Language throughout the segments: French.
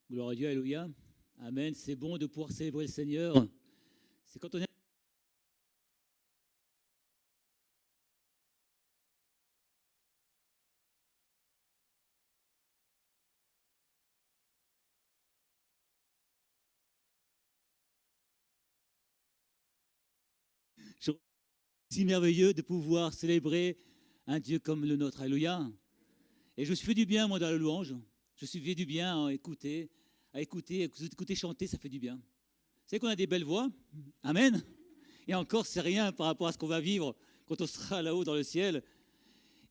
Gloire à Dieu, alléluia. Amen. C'est bon de pouvoir célébrer le Seigneur. C'est quand on est... C'est si merveilleux de pouvoir célébrer un Dieu comme le nôtre. Alléluia. Et je me suis fait du bien, moi, dans la louange. Je me suis fait du bien à écouter chanter, ça fait du bien. Vous savez qu'on a des belles voix. Amen. Et encore, c'est rien par rapport à ce qu'on va vivre quand on sera là-haut dans le ciel.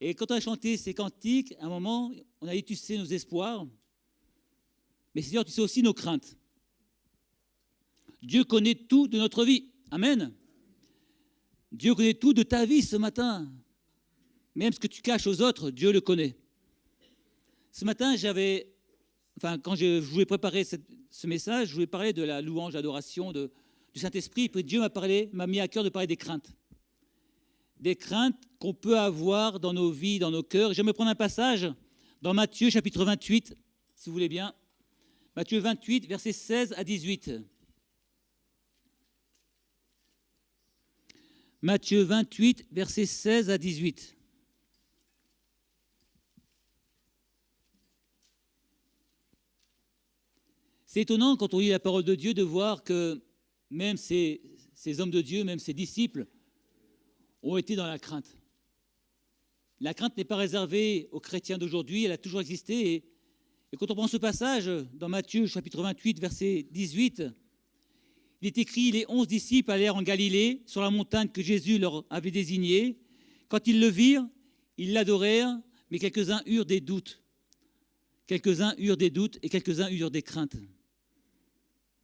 Et quand on a chanté ces cantiques, à un moment, on a dit, tu sais, nos espoirs. Mais Seigneur, tu sais aussi nos craintes. Dieu connaît tout de notre vie. Amen. Dieu connaît tout de ta vie ce matin. Même ce que tu caches aux autres, Dieu le connaît. Ce matin, quand je voulais préparer ce message, je voulais parler de la louange, l'adoration du Saint-Esprit. Puis Dieu m'a mis à cœur de parler des craintes. Des craintes qu'on peut avoir dans nos vies, dans nos cœurs. J'aimerais prendre un passage dans Matthieu chapitre 28, si vous voulez bien. Matthieu 28, versets 16 à 18. Matthieu 28, versets 16 à 18. C'est étonnant quand on lit la parole de Dieu de voir que même ces hommes de Dieu, même ces disciples, ont été dans la crainte. La crainte n'est pas réservée aux chrétiens d'aujourd'hui, elle a toujours existé. Et quand on prend ce passage dans Matthieu chapitre 28, verset 18, il est écrit, les 11 disciples allèrent en Galilée, sur la montagne que Jésus leur avait désignée. Quand ils le virent, ils l'adorèrent, mais quelques-uns eurent des doutes. Quelques-uns eurent des doutes et quelques-uns eurent des craintes.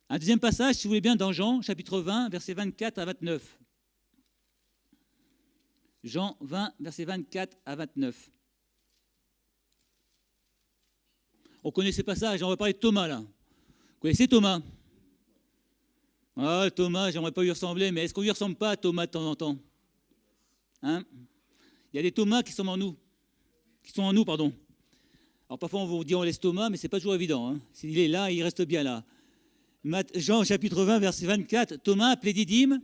Un deuxième passage, si vous voulez bien, dans Jean, chapitre 20, versets 24 à 29. Jean 20, versets 24 à 29. On connaît ces passages, on va parler de Thomas, là. Vous connaissez Thomas? Ah, Thomas, j'aimerais pas lui ressembler, mais est-ce qu'on lui ressemble pas à Thomas de temps en temps? Hein? Il y a des Thomas qui sont en nous. Alors parfois, on vous dit on laisse Thomas, mais c'est pas toujours évident. Hein. S'il est là, il reste bien là. Jean chapitre 20, verset 24, Thomas, appelé Didyme,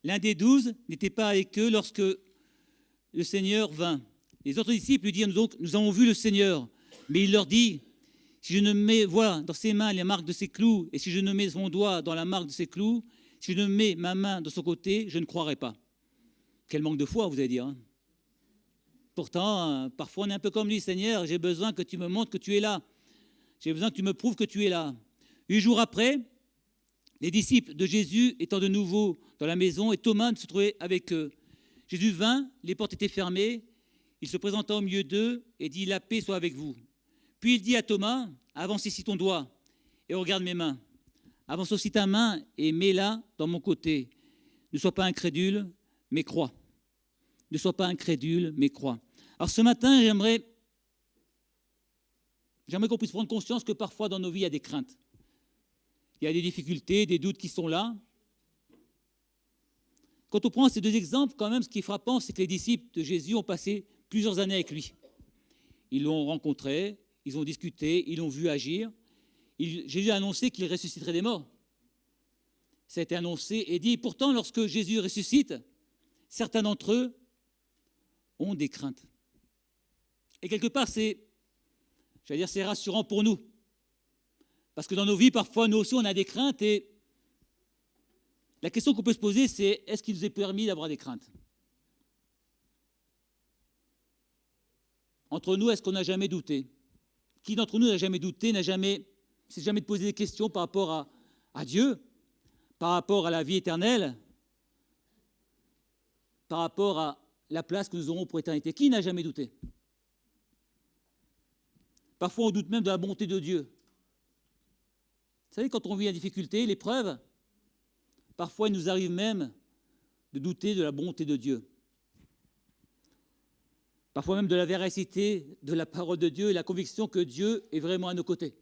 l'un des 12, n'était pas avec eux lorsque le Seigneur vint. Les autres disciples lui dirent donc, nous avons vu le Seigneur. Mais il leur dit, si je ne mets dans ses mains les marques de ses clous, et si je ne mets mon doigt dans la marque de ses clous, si je ne mets ma main de son côté, je ne croirai pas. Quel manque de foi, vous allez dire. Hein. Pourtant, parfois on est un peu comme lui, Seigneur, j'ai besoin que tu me montres que tu es là. J'ai besoin que tu me prouves que tu es là. 8 jours après, les disciples de Jésus étant de nouveau dans la maison et Thomas se trouvait avec eux. Jésus vint, les portes étaient fermées, il se présenta au milieu d'eux et dit « La paix soit avec vous ». Puis il dit à Thomas « Avance ici ton doigt et regarde mes mains. Avance aussi ta main et mets-la dans mon côté. Ne sois pas incrédule, mais crois. Ne sois pas incrédule, mais crois. » Alors ce matin, j'aimerais qu'on puisse prendre conscience que parfois dans nos vies, il y a des craintes. Il y a des difficultés, des doutes qui sont là. Quand on prend ces deux exemples, quand même, ce qui est frappant, c'est que les disciples de Jésus ont passé plusieurs années avec lui. Ils l'ont rencontré, ils ont discuté, ils l'ont vu agir. Jésus a annoncé qu'il ressusciterait des morts. Ça a été annoncé et dit. Pourtant, lorsque Jésus ressuscite, certains d'entre eux ont des craintes. Et quelque part, c'est rassurant pour nous. Parce que dans nos vies, parfois, nous aussi, on a des craintes et la question qu'on peut se poser, c'est est-ce qu'il nous est permis d'avoir des craintes? Entre nous, est-ce qu'on n'a jamais douté? Qui d'entre nous n'a jamais douté, s'est jamais posé des questions par rapport à Dieu, par rapport à la vie éternelle, par rapport à la place que nous aurons pour l'éternité? Qui n'a jamais douté? Parfois, on doute même de la bonté de Dieu. Vous savez, quand on vit la difficulté, l'épreuve, parfois il nous arrive même de douter de la bonté de Dieu. Parfois même de la véracité de la parole de Dieu et la conviction que Dieu est vraiment à nos côtés.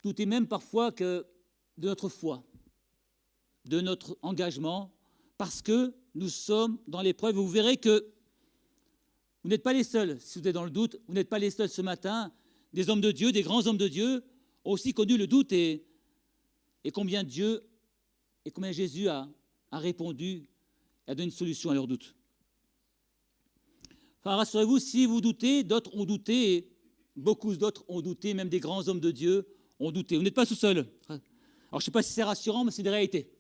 Douter même parfois que de notre foi, de notre engagement, parce que nous sommes dans l'épreuve. Vous verrez que Vous n'êtes pas les seuls, si vous êtes dans le doute, vous n'êtes pas les seuls ce matin. Des hommes de Dieu, des grands hommes de Dieu ont aussi connu le doute et combien Dieu et combien Jésus a répondu et a donné une solution à leurs doutes. Enfin, rassurez-vous, si vous doutez, d'autres ont douté, et beaucoup d'autres ont douté, même des grands hommes de Dieu ont douté. Vous n'êtes pas tout seul. Alors, je ne sais pas si c'est rassurant, mais c'est une réalité.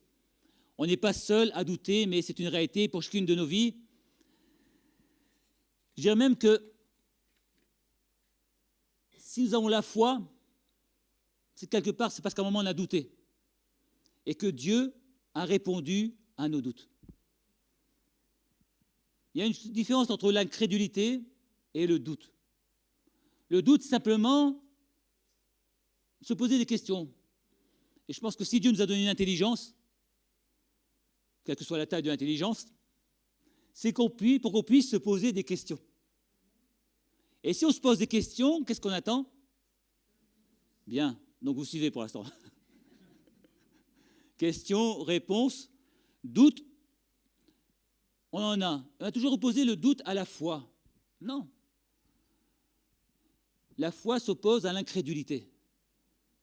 On n'est pas seul à douter, mais c'est une réalité pour chacune de nos vies. Je dirais même que si nous avons la foi, c'est quelque part, c'est parce qu'à un moment on a douté et que Dieu a répondu à nos doutes. Il y a une différence entre l'incrédulité et le doute. Le doute, c'est simplement se poser des questions. Et je pense que si Dieu nous a donné une intelligence, quelle que soit la taille de l'intelligence, c'est pour qu'on puisse se poser des questions. Et si on se pose des questions, qu'est-ce qu'on attend? Bien, donc vous suivez pour l'instant. Questions, réponses, doute. On en a. On a toujours opposé le doute à la foi. Non. La foi s'oppose à l'incrédulité.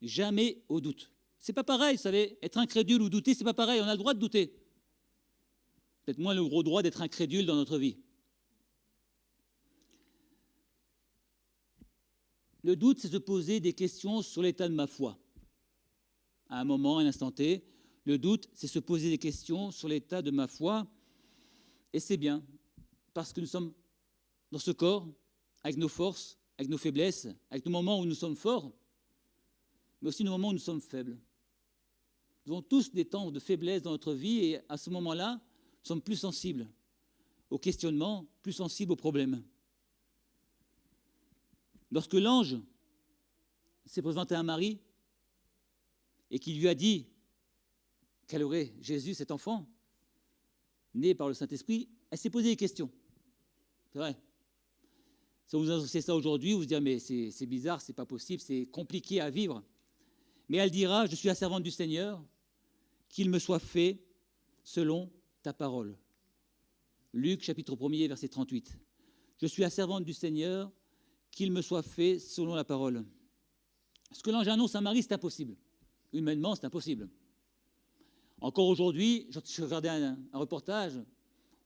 Jamais au doute. C'est pas pareil, vous savez, être incrédule ou douter, c'est pas pareil, on a le droit de douter. Peut-être moins le gros droit d'être incrédule dans notre vie. Le doute, c'est se poser des questions sur l'état de ma foi. À un moment, à un instant T, le doute, c'est se poser des questions sur l'état de ma foi. Et c'est bien, parce que nous sommes dans ce corps, avec nos forces, avec nos faiblesses, avec nos moments où nous sommes forts, mais aussi nos moments où nous sommes faibles. Nous avons tous des temps de faiblesse dans notre vie, et à ce moment-là, nous sommes plus sensibles aux questionnements, plus sensibles aux problèmes. Lorsque l'ange s'est présenté à Marie et qu'il lui a dit qu'elle aurait Jésus, cet enfant, né par le Saint-Esprit, elle s'est posé des questions. C'est vrai. Si vous annoncez ça aujourd'hui, vous vous direz, mais c'est bizarre, c'est pas possible, c'est compliqué à vivre. Mais elle dira, je suis la servante du Seigneur, qu'il me soit fait selon ta parole. Luc, chapitre 1er, verset 38. Je suis la servante du Seigneur, qu'il me soit fait selon la parole. Ce que l'ange annonce à Marie, c'est impossible. Humainement, c'est impossible. Encore aujourd'hui, je regardais un reportage,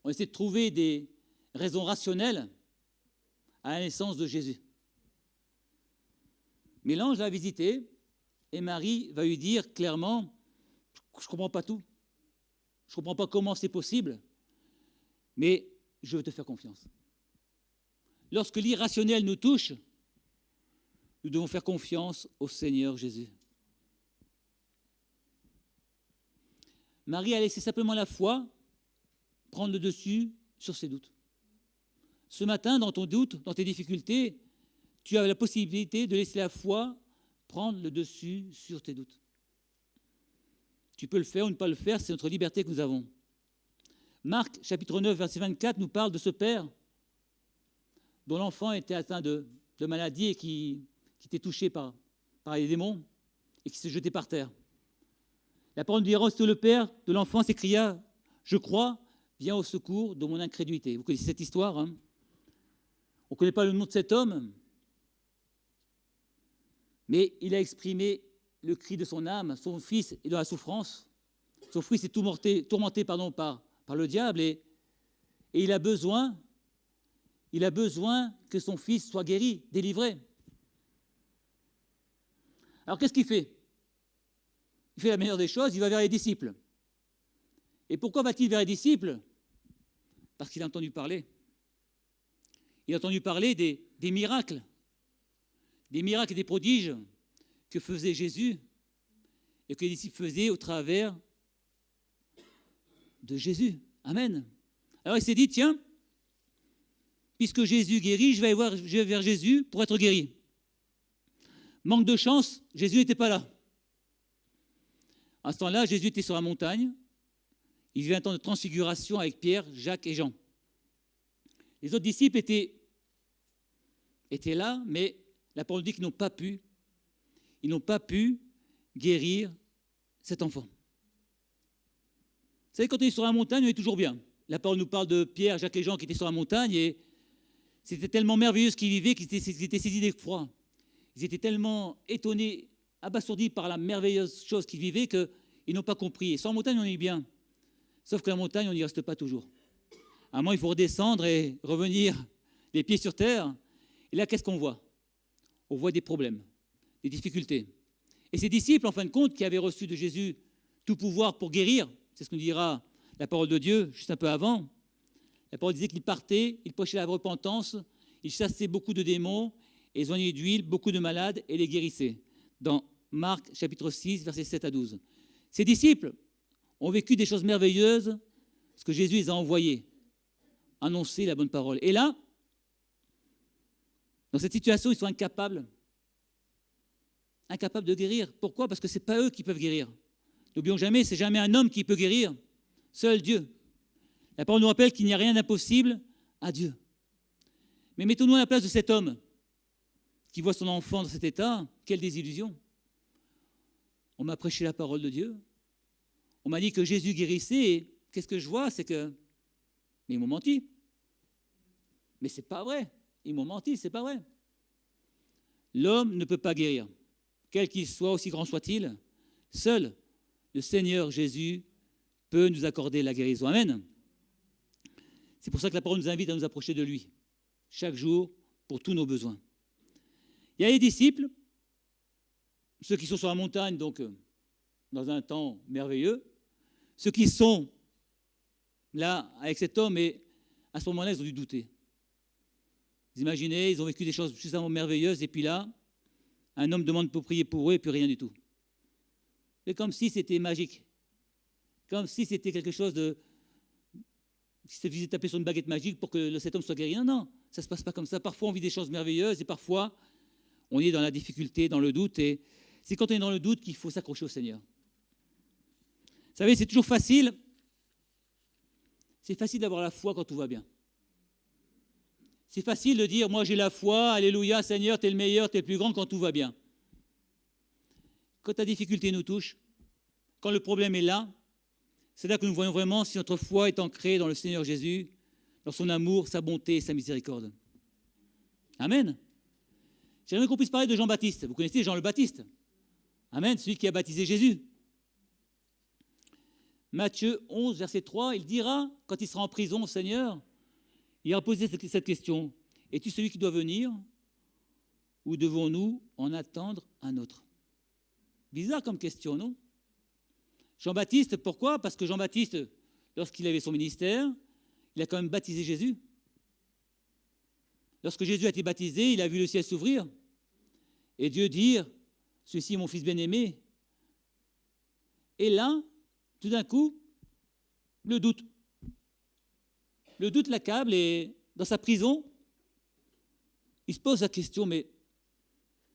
on essaie de trouver des raisons rationnelles à la naissance de Jésus. Mais l'ange l'a visité et Marie va lui dire clairement, je ne comprends pas tout, je ne comprends pas comment c'est possible, mais je veux te faire confiance. Lorsque l'irrationnel nous touche, nous devons faire confiance au Seigneur Jésus. Marie a laissé simplement la foi prendre le dessus sur ses doutes. Ce matin, dans ton doute, dans tes difficultés, tu as la possibilité de laisser la foi prendre le dessus sur tes doutes. Tu peux le faire ou ne pas le faire, c'est notre liberté que nous avons. Marc, chapitre 9, verset 24, nous parle de ce père dont l'enfant était atteint de maladie et qui était touché par les démons et qui se jetait par terre. La parole dit, aussitôt le père de l'enfant s'écria, « Je crois, viens au secours de mon incrédulité. » Vous connaissez cette histoire, hein? On ne connaît pas le nom de cet homme, mais il a exprimé le cri de son âme. Son fils est dans la souffrance. Son fils est tourmenté par le diable et il a besoin que son fils soit guéri, délivré. Alors qu'est-ce qu'il fait? Il fait la meilleure des choses, il va vers les disciples. Et pourquoi va-t-il vers les disciples? Parce qu'il a entendu parler. Il a entendu parler des miracles et des prodiges que faisait Jésus et que les disciples faisaient au travers de Jésus. Amen. Alors il s'est dit, tiens, puisque Jésus guérit, je vais vers Jésus pour être guéri. Manque de chance, Jésus n'était pas là. À ce temps-là, Jésus était sur la montagne. Il vivait un temps de transfiguration avec Pierre, Jacques et Jean. Les autres disciples étaient là, mais la parole dit qu'ils n'ont pas pu guérir cet enfant. Vous savez, quand on est sur la montagne, on est toujours bien. La parole nous parle de Pierre, Jacques et Jean qui étaient sur la montagne et C'était tellement merveilleux ce qu'ils vivaient qu'ils étaient saisis d'effroi. Ils étaient tellement étonnés, abasourdis par la merveilleuse chose qu'ils vivaient qu'ils n'ont pas compris. Et sans montagne, on est bien. Sauf que la montagne, on n'y reste pas toujours. À un moment, il faut redescendre et revenir les pieds sur terre. Et là, qu'est-ce qu'on voit? On voit des problèmes, des difficultés. Et ces disciples, en fin de compte, qui avaient reçu de Jésus tout pouvoir pour guérir, c'est ce que nous dira la parole de Dieu juste un peu avant. La parole disait qu'ils partaient, ils prêchaient la repentance, ils chassaient beaucoup de démons, et ils oignaient d'huile beaucoup de malades et les guérissaient. Dans Marc chapitre 6, versets 7 à 12. Ces disciples ont vécu des choses merveilleuses, parce que Jésus les a envoyés annoncer la bonne parole. Et là, dans cette situation, ils sont incapables de guérir. Pourquoi? Parce que ce n'est pas eux qui peuvent guérir. N'oublions jamais, c'est jamais un homme qui peut guérir, seul Dieu. La parole nous rappelle qu'il n'y a rien d'impossible à Dieu. Mais mettons-nous à la place de cet homme qui voit son enfant dans cet état. Quelle désillusion! On m'a prêché la parole de Dieu. On m'a dit que Jésus guérissait. Et qu'est-ce que je vois? C'est que... Mais ils m'ont menti. Mais ce n'est pas vrai. Ils m'ont menti, ce n'est pas vrai. L'homme ne peut pas guérir. Quel qu'il soit, aussi grand soit-il, seul le Seigneur Jésus peut nous accorder la guérison. Amen. C'est pour ça que la parole nous invite à nous approcher de lui, chaque jour, pour tous nos besoins. Il y a les disciples, ceux qui sont sur la montagne, donc dans un temps merveilleux, ceux qui sont là avec cet homme, et à ce moment-là, ils ont dû douter. Vous imaginez, ils ont vécu des choses suffisamment merveilleuses, et puis là, un homme demande pour prier pour eux, et puis rien du tout. C'est comme si c'était magique, comme si c'était quelque chose de... Si c'était taper sur une baguette magique pour que cet homme soit guéri. Non, non, ça ne se passe pas comme ça. Parfois, on vit des choses merveilleuses, et parfois, on est dans la difficulté, dans le doute, et c'est quand on est dans le doute qu'il faut s'accrocher au Seigneur. Vous savez, c'est toujours facile. C'est facile d'avoir la foi quand tout va bien. C'est facile de dire, moi j'ai la foi, alléluia, Seigneur, t'es le meilleur, t'es le plus grand quand tout va bien. Quand la difficulté nous touche, quand le problème est là, c'est là que nous voyons vraiment si notre foi est ancrée dans le Seigneur Jésus, dans son amour, sa bonté et sa miséricorde. Amen. J'aimerais qu'on puisse parler de Jean-Baptiste. Vous connaissez Jean le Baptiste? Amen, celui qui a baptisé Jésus. Matthieu 11, verset 3, il dira, quand il sera en prison, Seigneur, il a posé cette question. Es-tu celui qui doit venir ou devons-nous en attendre un autre? Bizarre comme question, non? Jean-Baptiste, pourquoi? Parce que Jean-Baptiste, lorsqu'il avait son ministère, il a quand même baptisé Jésus. Lorsque Jésus a été baptisé, il a vu le ciel s'ouvrir et Dieu dire, celui-ci est mon fils bien-aimé. Et là, tout d'un coup, le doute. Le doute l'accable et dans sa prison, il se pose la question, mais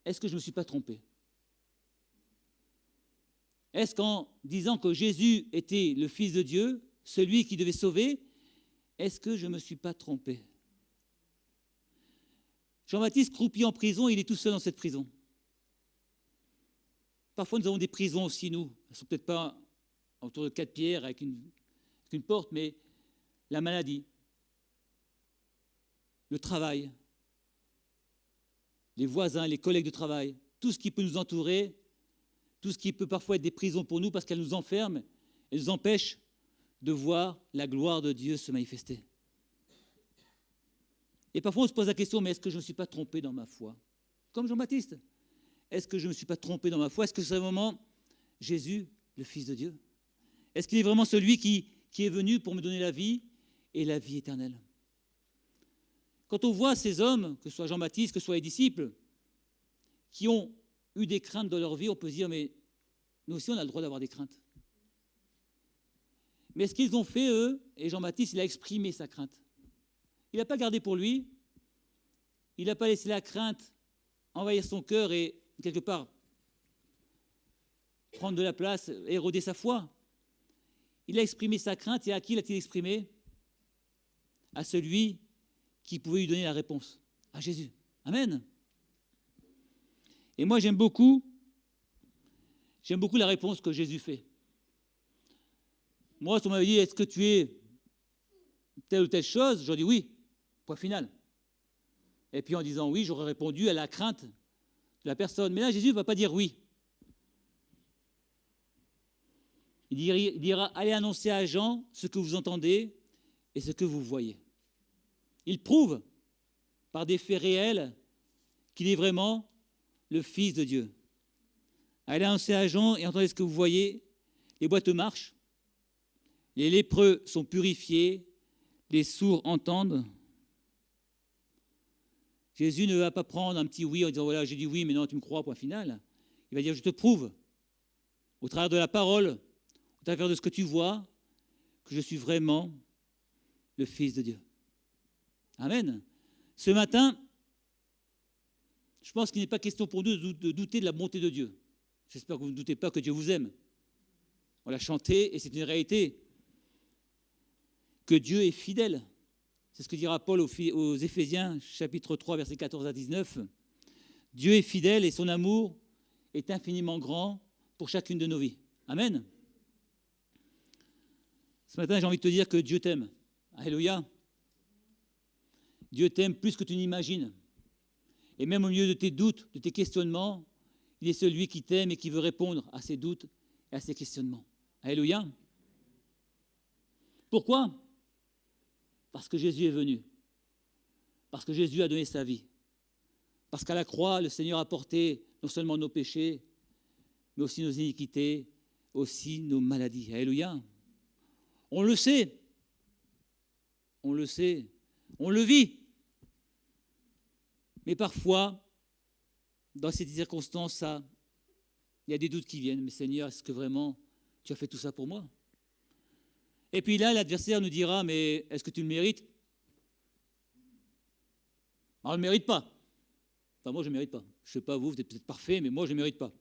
est-ce que je ne me suis pas trompé? Est-ce qu'en disant que Jésus était le Fils de Dieu, celui qui devait sauver, est-ce que je ne me suis pas trompé? Jean-Baptiste croupit en prison, il est tout seul dans cette prison. Parfois, nous avons des prisons aussi, nous. Elles ne sont peut-être pas autour de 4 pierres avec une porte, mais la maladie, le travail, les voisins, les collègues de travail, tout ce qui peut nous entourer, tout ce qui peut parfois être des prisons pour nous parce qu'elles nous enferment et nous empêchent de voir la gloire de Dieu se manifester. Et parfois on se pose la question, mais est-ce que je ne me suis pas trompé dans ma foi? Comme Jean-Baptiste. Est-ce que je ne me suis pas trompé dans ma foi? Est-ce que c'est vraiment Jésus, le Fils de Dieu? Est-ce qu'il est vraiment celui qui est venu pour me donner la vie et la vie éternelle? Quand on voit ces hommes, que ce soit Jean-Baptiste, que ce soit les disciples, qui ont eu des craintes dans leur vie, on peut se dire, mais nous aussi on a le droit d'avoir des craintes. Mais ce qu'ils ont fait, eux, et Jean-Baptiste, il a exprimé sa crainte. Il n'a pas gardé pour lui, il n'a pas laissé la crainte envahir son cœur et, quelque part, prendre de la place, éroder sa foi. Il a exprimé sa crainte, et à qui l'a-t-il exprimé? À celui qui pouvait lui donner la réponse, à Jésus. Amen. Et moi, j'aime beaucoup la réponse que Jésus fait. Moi, si on m'avait dit, est-ce que tu es telle ou telle chose? J'aurais dit oui, point final. Et puis en disant oui, j'aurais répondu à la crainte de la personne. Mais là, Jésus ne va pas dire oui. Il dira, allez annoncer à Jean ce que vous entendez et ce que vous voyez. Il prouve par des faits réels qu'il est vraiment le Fils de Dieu. Allez annoncer à Jean et entendez ce que vous voyez. Les boiteux marchent, les lépreux sont purifiés, les sourds entendent. Jésus ne va pas prendre un petit oui en disant voilà, j'ai dit oui, mais non, tu me crois, point final. Il va dire je te prouve, au travers de la parole, au travers de ce que tu vois, que je suis vraiment le Fils de Dieu. Amen. Ce matin, je pense qu'il n'est pas question pour nous de douter de la bonté de Dieu. J'espère que vous ne doutez pas que Dieu vous aime. On l'a chanté et c'est une réalité. Que Dieu est fidèle. C'est ce que dira Paul aux Éphésiens, chapitre 3, versets 14 à 19. Dieu est fidèle et son amour est infiniment grand pour chacune de nos vies. Amen. Ce matin, j'ai envie de te dire que Dieu t'aime. Alléluia. Dieu t'aime plus que tu n'imagines. Et même au milieu de tes doutes, de tes questionnements, il est celui qui t'aime et qui veut répondre à ces doutes et à ces questionnements. Alléluia. Pourquoi ? Parce que Jésus est venu. Parce que Jésus a donné sa vie. Parce qu'à la croix, le Seigneur a porté non seulement nos péchés, mais aussi nos iniquités, aussi nos maladies. Alléluia. On le sait. On le sait. On le vit. Mais parfois, dans ces circonstances, il y a des doutes qui viennent. Mais Seigneur, est-ce que vraiment tu as fait tout ça pour moi ? Et puis là, l'adversaire nous dira, mais est-ce que tu le mérites ? On ne le mérite pas. Enfin, moi, je ne le mérite pas. Je ne sais pas, vous êtes peut-être parfait, mais moi, je ne le mérite pas.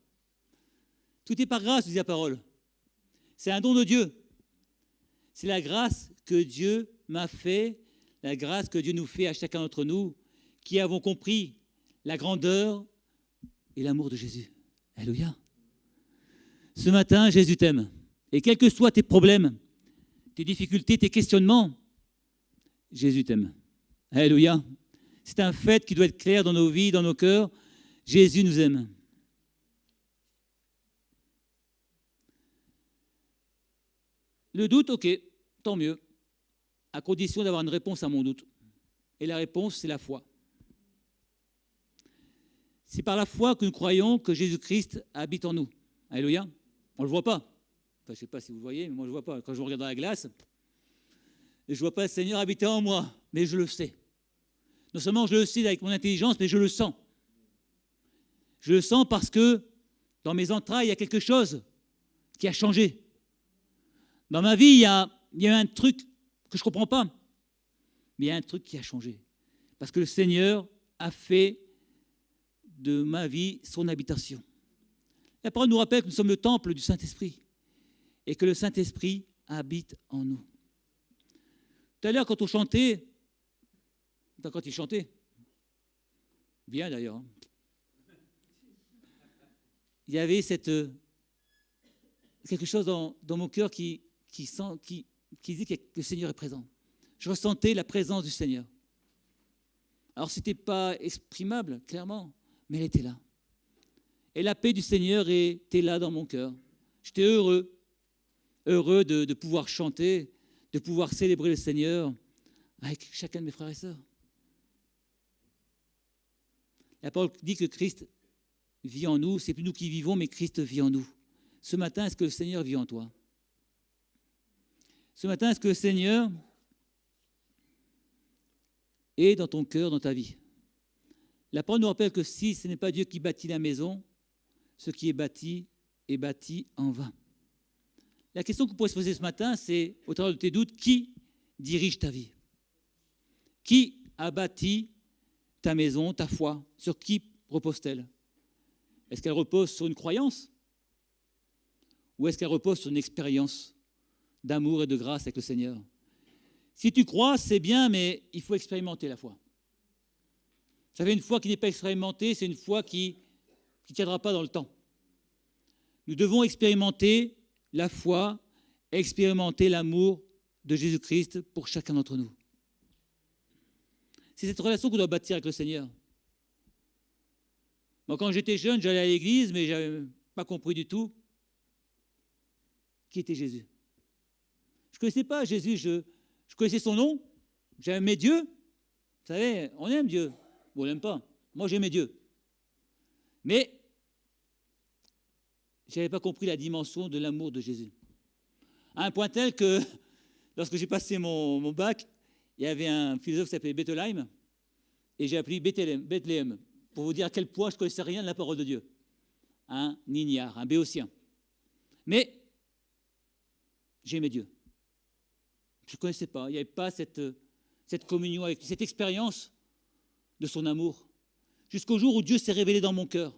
Tout est par grâce, dit la parole. C'est un don de Dieu. C'est la grâce que Dieu m'a fait, la grâce que Dieu nous fait à chacun d'entre nous, qui avons compris la grandeur et l'amour de Jésus. Alléluia. Ce matin, Jésus t'aime. Et quels que soient tes problèmes, tes difficultés, tes questionnements, Jésus t'aime. Alléluia. C'est un fait qui doit être clair dans nos vies, dans nos cœurs. Jésus nous aime. Le doute, ok, tant mieux, à condition d'avoir une réponse à mon doute. Et la réponse, c'est la foi. C'est par la foi que nous croyons que Jésus-Christ habite en nous. Alléluia. On ne le voit pas. Enfin, je ne sais pas si vous le voyez, mais moi je ne le vois pas. Quand je regarde dans la glace, je ne vois pas le Seigneur habiter en moi, mais je le sais. Non seulement je le sais avec mon intelligence, mais je le sens. Je le sens parce que dans mes entrailles, il y a quelque chose qui a changé. Dans ma vie, il y a un truc que je ne comprends pas, mais il y a un truc qui a changé. Parce que le Seigneur a fait de ma vie son habitation. La parole nous rappelle que nous sommes le temple du Saint-Esprit et que le Saint-Esprit habite en nous. Tout à l'heure, quand on chantait, quand il chantait, bien d'ailleurs, il y avait quelque chose dans mon cœur qui dit que le Seigneur est présent. Je ressentais la présence du Seigneur. Alors, ce n'était pas exprimable, clairement, mais elle était là. Et la paix du Seigneur était là dans mon cœur. J'étais heureux de pouvoir chanter, de pouvoir célébrer le Seigneur avec chacun de mes frères et sœurs. La parole dit que Christ vit en nous. C'est plus nous qui vivons, mais Christ vit en nous. Ce matin, est-ce que le Seigneur vit en toi ? Ce matin, est-ce que le Seigneur est dans ton cœur, dans ta vie ? La parole nous rappelle que si ce n'est pas Dieu qui bâtit la maison, ce qui est bâti en vain. La question que vous pourrez se poser ce matin, c'est, au travers de tes doutes, qui dirige ta vie ? Qui a bâti ta maison, ta foi ? Sur qui repose-t-elle ? Est-ce qu'elle repose sur une croyance ? Ou est-ce qu'elle repose sur une expérience d'amour et de grâce avec le Seigneur ? Si tu crois, c'est bien, mais il faut expérimenter la foi. Vous savez, une foi qui n'est pas expérimentée, c'est une foi qui ne tiendra pas dans le temps. Nous devons expérimenter la foi, expérimenter l'amour de Jésus-Christ pour chacun d'entre nous. C'est cette relation qu'on doit bâtir avec le Seigneur. Moi, quand j'étais jeune, j'allais à l'église, mais je n'avais pas compris du tout qui était Jésus. Je ne connaissais pas Jésus, je connaissais son nom, j'aimais Dieu. Vous savez, on aime Dieu. Bon, on l'aime pas. Moi, j'aimais Dieu. Mais je n'avais pas compris la dimension de l'amour de Jésus. À un point tel que, lorsque j'ai passé mon bac, il y avait un philosophe qui s'appelait Bettelheim, et j'ai appelé Bethléem, pour vous dire à quel point je ne connaissais rien de la parole de Dieu. Un ignare, un béotien. Mais j'aimais Dieu. Je ne connaissais pas, il n'y avait pas cette communion avec lui, cette expérience de son amour, jusqu'au jour où Dieu s'est révélé dans mon cœur.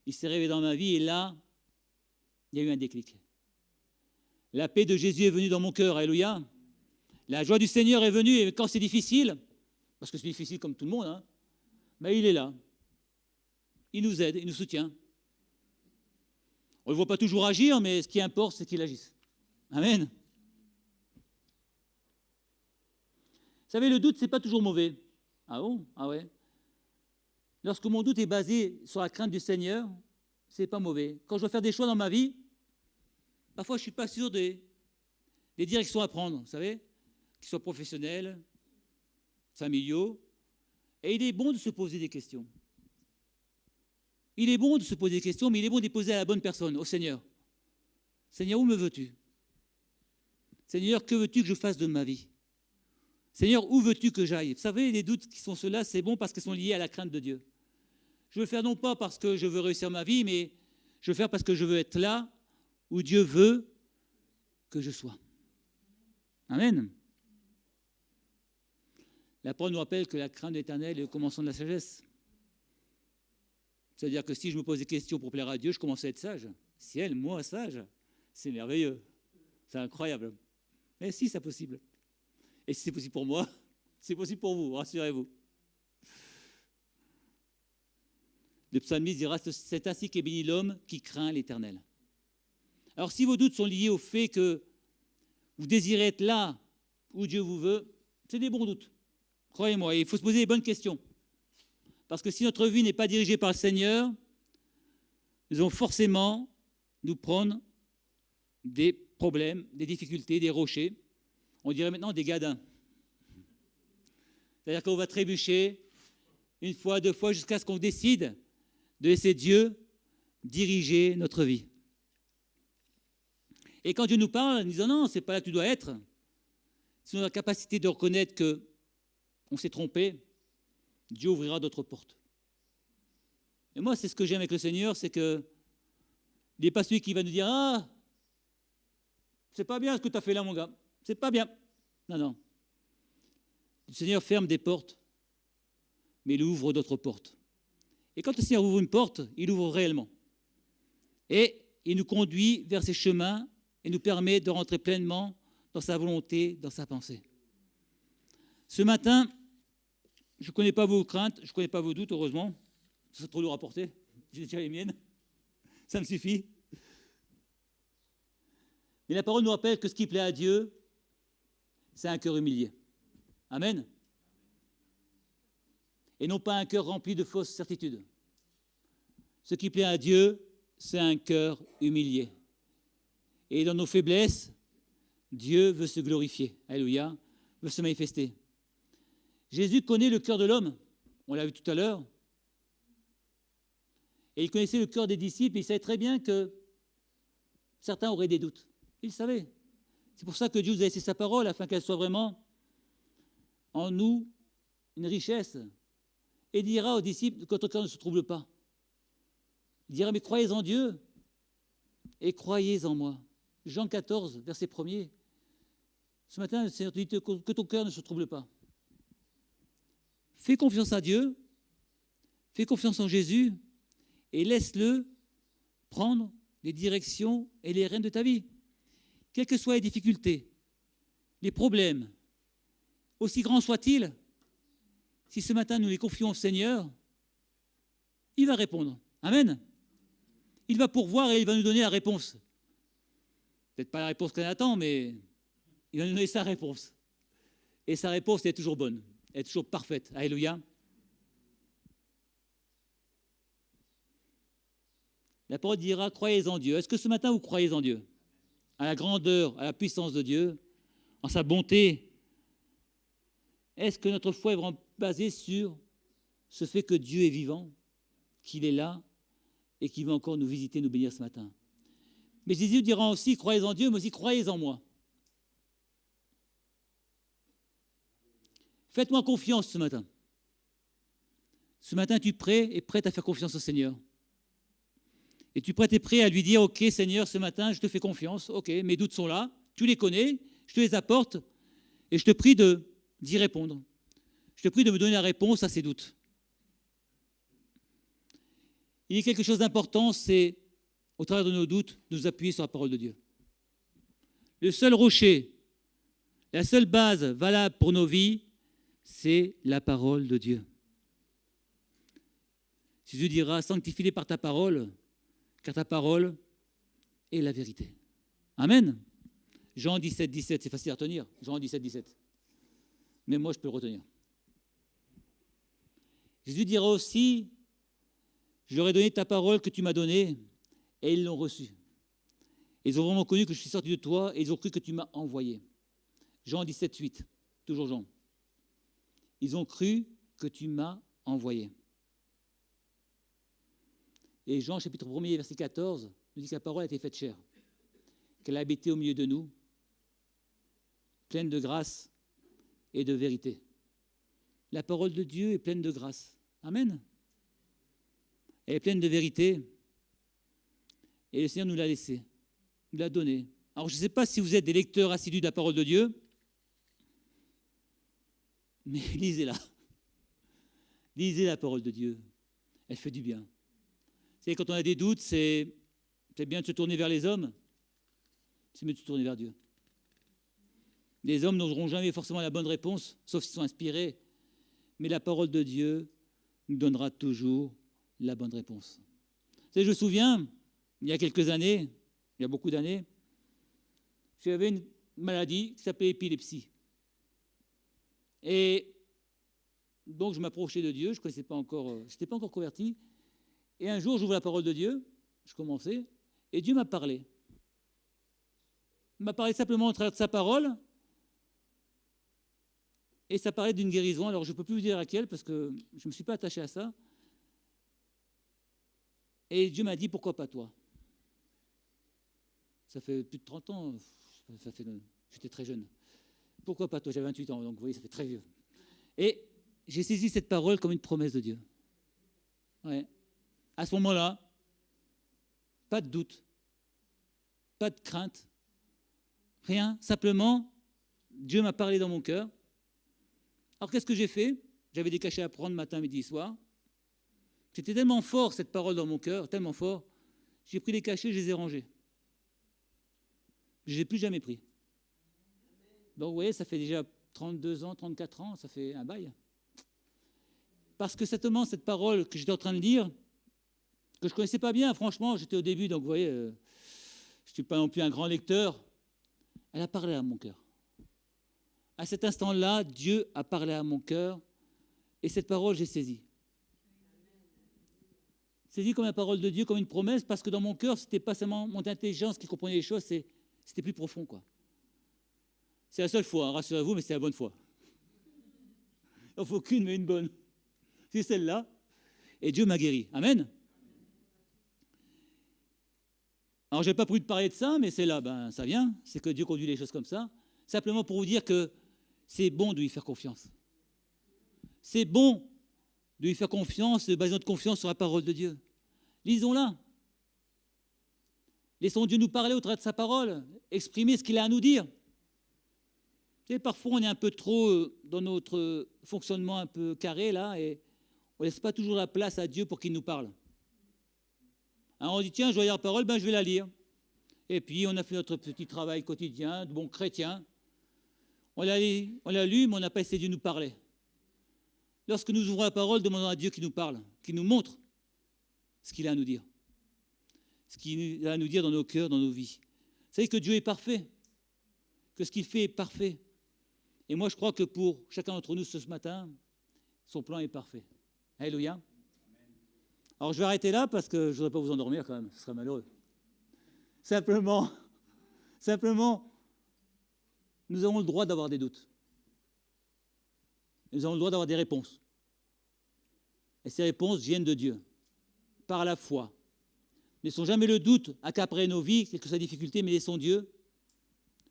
Il s'est révélé dans ma vie, et là, il y a eu un déclic. La paix de Jésus est venue dans mon cœur, alléluia. La joie du Seigneur est venue, et quand c'est difficile, parce que c'est difficile comme tout le monde, hein, mais il est là. Il nous aide, il nous soutient. On ne le voit pas toujours agir, mais ce qui importe, c'est qu'il agisse. Amen. Vous savez, le doute, ce n'est pas toujours mauvais. Ah bon? Ah ouais. Lorsque mon doute est basé sur la crainte du Seigneur, ce n'est pas mauvais. Quand je dois faire des choix dans ma vie, parfois je ne suis pas sûr des directions à prendre, vous savez, qu'ils soient professionnels, familiaux. Et il est bon de se poser des questions. Il est bon de se poser des questions, mais il est bon de les poser à la bonne personne, au Seigneur. Seigneur, où me veux-tu? Seigneur, que veux-tu que je fasse de ma vie? Seigneur, où veux-tu que j'aille? Vous savez, les doutes qui sont ceux-là, c'est bon parce qu'ils sont liés à la crainte de Dieu. Je veux le faire non pas parce que je veux réussir ma vie, mais je veux le faire parce que je veux être là où Dieu veut que je sois. Amen. La parole nous rappelle que la crainte de l'Éternel est le commencement de la sagesse. C'est-à-dire que si je me pose des questions pour plaire à Dieu, je commence à être sage. Ciel, moi, sage, c'est merveilleux. C'est incroyable. Mais si, c'est possible. Et si c'est possible pour moi, c'est possible pour vous, rassurez-vous. Le psalmiste dira, c'est ainsi qu'est béni l'homme qui craint l'Éternel. Alors si vos doutes sont liés au fait que vous désirez être là où Dieu vous veut, c'est des bons doutes. Croyez-moi, il faut se poser les bonnes questions. Parce que si notre vie n'est pas dirigée par le Seigneur, nous allons forcément nous prendre des problèmes, des difficultés, des rochers. On dirait maintenant des gadins. C'est-à-dire qu'on va trébucher une fois, deux fois, jusqu'à ce qu'on décide de laisser Dieu diriger notre vie. Et quand Dieu nous parle, nous disons non, c'est pas là que tu dois être. Si on a la capacité de reconnaître qu'on s'est trompé, Dieu ouvrira d'autres portes. Et moi, c'est ce que j'aime avec le Seigneur, c'est que il n'est pas celui qui va nous dire ah, c'est pas bien ce que tu as fait là, mon gars. C'est pas bien. Non, non. Le Seigneur ferme des portes, mais il ouvre d'autres portes. Et quand le Seigneur ouvre une porte, il ouvre réellement. Et il nous conduit vers ses chemins et nous permet de rentrer pleinement dans sa volonté, dans sa pensée. Ce matin, je ne connais pas vos craintes, je ne connais pas vos doutes, heureusement. C'est trop lourd à porter. J'ai déjà les miennes. Ça me suffit. Mais la parole nous rappelle que ce qui plaît à Dieu, c'est un cœur humilié. Amen. Et non pas un cœur rempli de fausses certitudes. Ce qui plaît à Dieu, c'est un cœur humilié. Et dans nos faiblesses, Dieu veut se glorifier. Alléluia. Veut se manifester. Jésus connaît le cœur de l'homme. On l'a vu tout à l'heure. Et il connaissait le cœur des disciples. Et il savait très bien que certains auraient des doutes. Il le savait. C'est pour ça que Dieu nous a laissé sa parole, afin qu'elle soit vraiment en nous une richesse. Et il dira aux disciples que votre cœur ne se trouble pas. Il dira, mais croyez en Dieu et croyez en moi. Jean 14, verset 1er. Ce matin, le Seigneur te dit que ton cœur ne se trouble pas. Fais confiance à Dieu, fais confiance en Jésus et laisse-le prendre les directions et les rênes de ta vie. Quelles que soient les difficultés, les problèmes, aussi grands soient-ils, si ce matin nous les confions au Seigneur, il va répondre. Amen. Il va pourvoir et il va nous donner la réponse. Peut-être pas la réponse qu'on attend, mais il va nous donner sa réponse. Et sa réponse est toujours bonne, elle est toujours parfaite. Alléluia. La parole dira, croyez en Dieu. Est-ce que ce matin, vous croyez en Dieu? À la grandeur, à la puissance de Dieu, en sa bonté? Est-ce que notre foi est vraiment basée sur ce fait que Dieu est vivant, qu'il est là et qu'il va encore nous visiter, nous bénir ce matin? Mais Jésus dira aussi, croyez en Dieu, mais aussi croyez en moi. Faites-moi confiance ce matin. Ce matin, tu es prête à faire confiance au Seigneur. Et tu es prêt à lui dire, ok Seigneur, ce matin, je te fais confiance, ok, mes doutes sont là, tu les connais, je te les apporte, et je te prie d'y répondre. Je te prie de me donner la réponse à ces doutes. Il y a quelque chose d'important, c'est, au travers de nos doutes, nous appuyer sur la parole de Dieu. Le seul rocher, la seule base valable pour nos vies, c'est la parole de Dieu. Jésus dira, sanctifie-les par ta parole, car ta parole est la vérité. Amen. Jean 17, 17, c'est facile à retenir. Jean 17, 17. Mais moi, je peux le retenir. Jésus dira aussi, je leur ai donné ta parole que tu m'as donnée, et ils l'ont reçue. Ils ont vraiment connu que je suis sorti de toi, et ils ont cru que tu m'as envoyé. Jean 17, 8, toujours Jean. Ils ont cru que tu m'as envoyé. Et Jean, chapitre 1er, verset 14, nous dit que la parole a été faite chair, qu'elle a habité au milieu de nous, pleine de grâce et de vérité. La parole de Dieu est pleine de grâce. Amen. Elle est pleine de vérité. Et le Seigneur nous l'a laissée, nous l'a donnée. Alors, je ne sais pas si vous êtes des lecteurs assidus de la parole de Dieu, mais lisez-la. Lisez la parole de Dieu. Elle fait du bien. Vous savez, quand on a des doutes, c'est bien de se tourner vers les hommes, c'est mieux de se tourner vers Dieu. Les hommes n'auront jamais forcément la bonne réponse, sauf s'ils sont inspirés, mais la parole de Dieu nous donnera toujours la bonne réponse. Vous savez, je me souviens, il y a quelques années, il y a beaucoup d'années, j'avais une maladie qui s'appelait l'épilepsie. Et donc je m'approchais de Dieu, je n'étais pas encore converti. Et un jour, j'ouvre la parole de Dieu, je commençais, et Dieu m'a parlé. Il m'a parlé simplement au travers de sa parole, et ça parlait d'une guérison. Alors, je ne peux plus vous dire laquelle, parce que je ne me suis pas attaché à ça. Et Dieu m'a dit, pourquoi pas toi? Ça fait plus de 30 ans, j'étais très jeune. Pourquoi pas toi? J'avais 28 ans, donc vous voyez, ça fait très vieux. Et j'ai saisi cette parole comme une promesse de Dieu. Ouais. À ce moment-là, pas de doute, pas de crainte, rien. Simplement, Dieu m'a parlé dans mon cœur. Alors, qu'est-ce que j'ai fait? J'avais des cachets à prendre matin, midi et soir. C'était tellement fort, cette parole dans mon cœur, tellement fort. J'ai pris les cachets, je les ai rangés. Je ne les ai plus jamais pris. Donc, vous voyez, ça fait déjà 32 ans, 34 ans, ça fait un bail. Parce que certainement, cette parole que j'étais en train de lire, que je ne connaissais pas bien, franchement, j'étais au début, donc vous voyez, je ne suis pas non plus un grand lecteur, elle a parlé à mon cœur. À cet instant-là, Dieu a parlé à mon cœur, et cette parole, j'ai saisie. Saisie comme la parole de Dieu, comme une promesse, parce que dans mon cœur, ce n'était pas seulement mon intelligence qui comprenait les choses, c'était plus profond, quoi. C'est la seule foi, hein, rassurez-vous, mais c'est la bonne foi. Il n'en faut qu'une, mais une bonne. C'est celle-là, et Dieu m'a guéri. Amen. Alors, je n'ai pas prévu de parler de ça, mais c'est là, ça vient. C'est que Dieu conduit les choses comme ça. Simplement pour vous dire que c'est bon de lui faire confiance. C'est bon de lui faire confiance, de baser notre confiance sur la parole de Dieu. Lisons-la. Laissons Dieu nous parler au travers de sa parole, exprimer ce qu'il a à nous dire. Et parfois, on est un peu trop dans notre fonctionnement un peu carré, là, et on ne laisse pas toujours la place à Dieu pour qu'il nous parle. Alors on dit, tiens, je dois lire la parole, je vais la lire. Et puis, on a fait notre petit travail quotidien, de bon chrétien. On l'a lu, mais on n'a pas essayé de nous parler. Lorsque nous ouvrons la parole, demandons à Dieu qu'il nous parle, qu'il nous montre ce qu'il a à nous dire. Ce qu'il a à nous dire dans nos cœurs, dans nos vies. Vous savez que Dieu est parfait, que ce qu'il fait est parfait. Et moi, je crois que pour chacun d'entre nous ce matin, son plan est parfait. Alléluia. Alors, je vais arrêter là parce que je ne voudrais pas vous endormir quand même, ce serait malheureux. Simplement, nous avons le droit d'avoir des doutes. Nous avons le droit d'avoir des réponses. Et ces réponses viennent de Dieu, par la foi. Ne laissons jamais le doute accaparer nos vies, quelle que soit la difficulté, mais laissons Dieu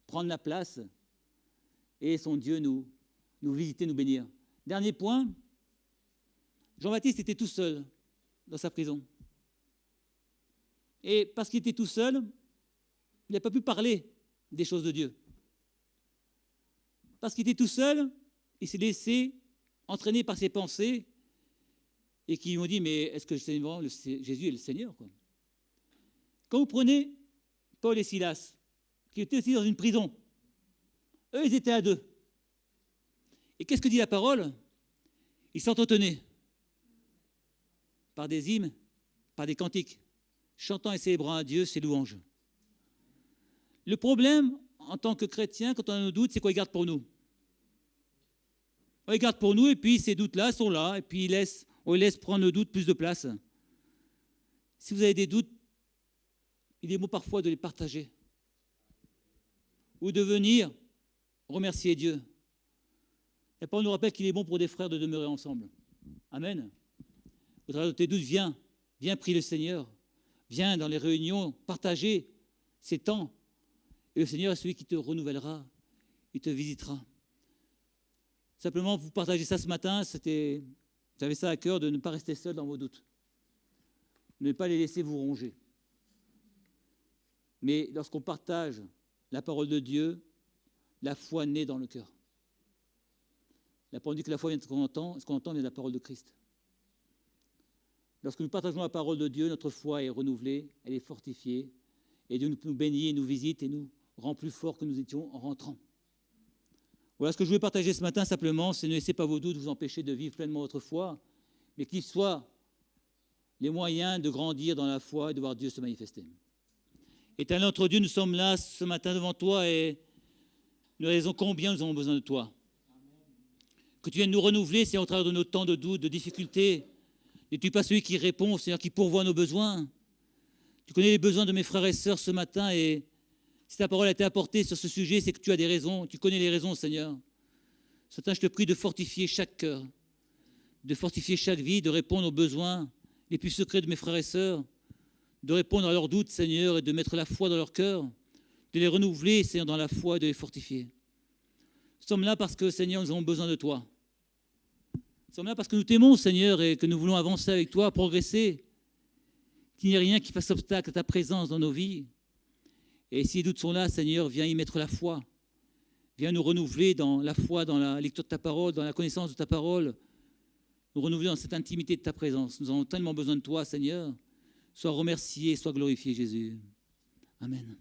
prendre la place et laissons Dieu nous visiter, nous bénir. Dernier point, Jean-Baptiste était tout seul dans sa prison. Et parce qu'il était tout seul, il n'a pas pu parler des choses de Dieu. Parce qu'il était tout seul, il s'est laissé entraîner par ses pensées et qui lui ont dit, mais est-ce que Jésus est le Seigneur, quoi. Quand vous prenez Paul et Silas, qui étaient aussi dans une prison, eux, ils étaient à deux. Et qu'est-ce que dit la parole? Ils s'entretenaient par des hymnes, par des cantiques, chantant et célébrant à Dieu ses louanges. Le problème, en tant que chrétien, quand on a nos doutes, c'est qu'on les garde pour nous. On les garde pour nous, et puis ces doutes-là sont là, et puis on les laisse prendre nos doutes plus de place. Si vous avez des doutes, il est bon parfois de les partager, ou de venir remercier Dieu. La parole nous rappelle qu'il est bon pour des frères de demeurer ensemble. Amen. Au travers de tes doutes, viens prier le Seigneur, viens dans les réunions, partager ces temps. Et le Seigneur est celui qui te renouvellera, il te visitera. Simplement, vous partagez ça ce matin, j'avais ça à cœur de ne pas rester seul dans vos doutes. Ne pas les laisser vous ronger. Mais lorsqu'on partage la parole de Dieu, la foi naît dans le cœur. La parole dit que la foi vient de ce qu'on entend vient de la parole de Christ. Lorsque nous partageons la parole de Dieu, notre foi est renouvelée, elle est fortifiée, et Dieu nous bénit, nous visite et nous rend plus forts que nous étions en rentrant. Voilà ce que je voulais partager ce matin simplement, c'est ne laissez pas vos doutes vous empêcher de vivre pleinement votre foi, mais qu'ils soient les moyens de grandir dans la foi et de voir Dieu se manifester. Éternel notre Dieu, nous sommes là ce matin devant toi et nous réalisons combien nous avons besoin de toi. Que tu viennes nous renouveler, c'est au travers de nos temps de doute, de difficultés. N'es-tu pas celui qui répond, Seigneur, qui pourvoit à nos besoins? Tu connais les besoins de mes frères et sœurs ce matin et si ta parole a été apportée sur ce sujet, c'est que tu as des raisons, tu connais les raisons, Seigneur. Ce matin, je te prie de fortifier chaque cœur, de fortifier chaque vie, de répondre aux besoins les plus secrets de mes frères et sœurs, de répondre à leurs doutes, Seigneur, et de mettre la foi dans leur cœur, de les renouveler, Seigneur, dans la foi et de les fortifier. Nous sommes là parce que, Seigneur, nous avons besoin de toi. Nous sommes là parce que nous t'aimons, Seigneur, et que nous voulons avancer avec toi, progresser, qu'il n'y ait rien qui fasse obstacle à ta présence dans nos vies. Et si les doutes sont là, Seigneur, viens y mettre la foi. Viens nous renouveler dans la foi, dans la lecture de ta parole, dans la connaissance de ta parole. Nous renouveler dans cette intimité de ta présence. Nous avons tellement besoin de toi, Seigneur. Sois remercié, sois glorifié, Jésus. Amen.